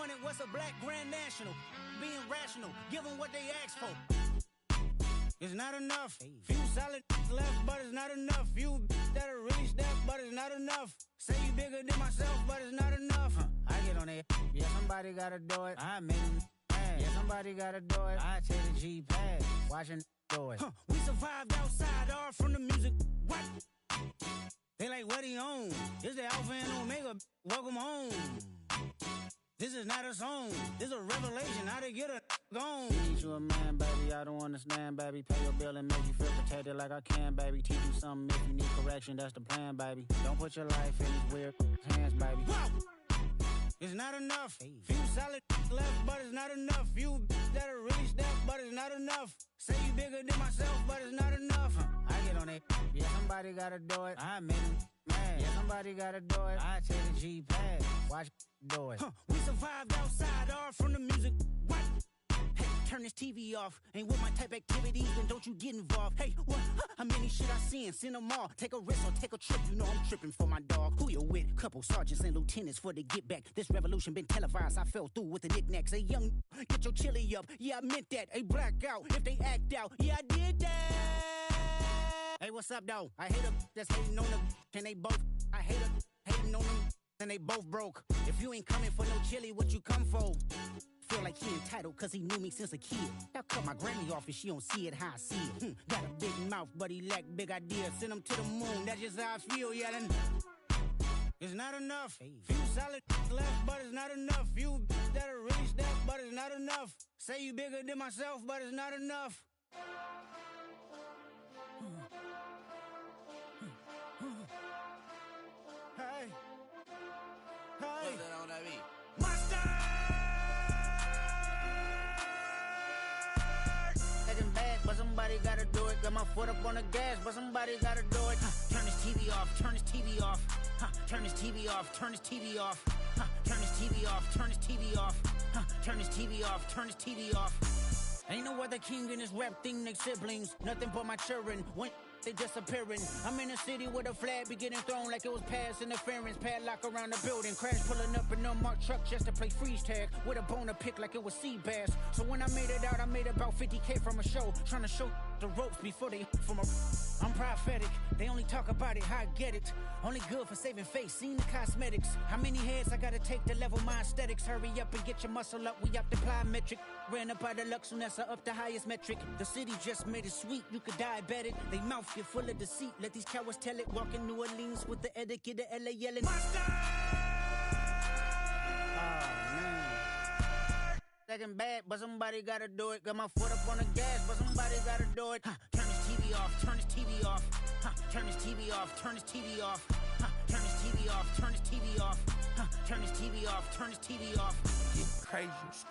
doing it. What's a black grand national? Being rational, give them what they ask for. It's not enough. Few solid left, but it's not enough. Few that'll really step, but it's not enough. Say you bigger than myself, but it's not enough. I get on it. Yeah, somebody gotta do it. I made him mad. Yeah, somebody gotta do it. I take the G-pad. Watching do it. We survived outside, all from the music. What? They like, what he on? This the Alpha and Omega. Welcome home. This is not a song. This is a revelation. How to get a gone. Need you a man, baby. I don't understand, baby. Pay your bill and make you feel protected like I can, baby. Teach you something if you need correction. That's the plan, baby. Don't put your life in these weird hands, baby. Whoa! It's not enough. Few solid left, but it's not enough. Few that'll really step, but it's not enough. Say you bigger than myself, but it's not enough. I get on it. Yeah, somebody gotta do it. I made him mad. Yeah, somebody gotta do it. I take the G-pad. Watch do it. We survived outside, all from the music. What? Hey, turn this TV off. Ain't with my type activities, then don't you get involved. Hey, what? How many shit I seen? Send them all. Take a risk or take a trip. You know I'm tripping for my dog. Who you with? Couple sergeants and lieutenants for the get back. This revolution been televised. I fell through with the knickknacks. Hey, young, get your chili up. Yeah, I meant that. Hey, black out if they act out. Yeah, I did that. Hey, what's up, though? I hate them that's hating on them, and they both. I hate them hating on them, and they both broke. If you ain't coming for no chili, what you come for? Feel like he entitled cause he knew me since a kid. I'll cut my granny off if she don't see it how I see it. Got a big mouth, but he lack big ideas. Send him to the moon, that's just how I feel yelling. It's not enough. Few solid left, but it's not enough. Few that'll really step, but it's not enough. Say you bigger than myself, but it's not enough. Hey. Hey. Monster! But somebody gotta do it. Got my foot up on the gas, but somebody gotta do it. Turn this TV off, turn this TV off. Turn this TV off, turn this TV off. Turn this TV off, turn this TV off. Turn this TV off, turn this TV off. Ain't no other king in this rap thing, they siblings. Nothing but my children. When they disappearing. I'm in a city where the flag be getting thrown like it was past interference. Padlock around the building. Crash pulling up an unmarked truck just to play freeze tag. With a bone to pick like it was sea bass. So when I made it out, I made about 50K from a show. Trying to show the ropes before they from a... I'm prophetic. They only talk about it, how I get it. Only good for saving face, seen the cosmetics. How many heads I gotta take to level my aesthetics? Hurry up and get your muscle up, we up the plyometric. Ran up out of luck, soon as I up the highest metric. The city just made it sweet, you could diabetic. They mouth get full of deceit, let these cowards tell it. Walk in New Orleans with the etiquette of LA yelling Monster! Second bad, but somebody gotta do it. Got my foot up on the gas, but somebody gotta do it. Turn this TV off, turn this TV off. Turn this TV off, turn this TV off. Turn this TV off, turn this TV off. Turn this TV off, turn this TV off. Get crazy, scary.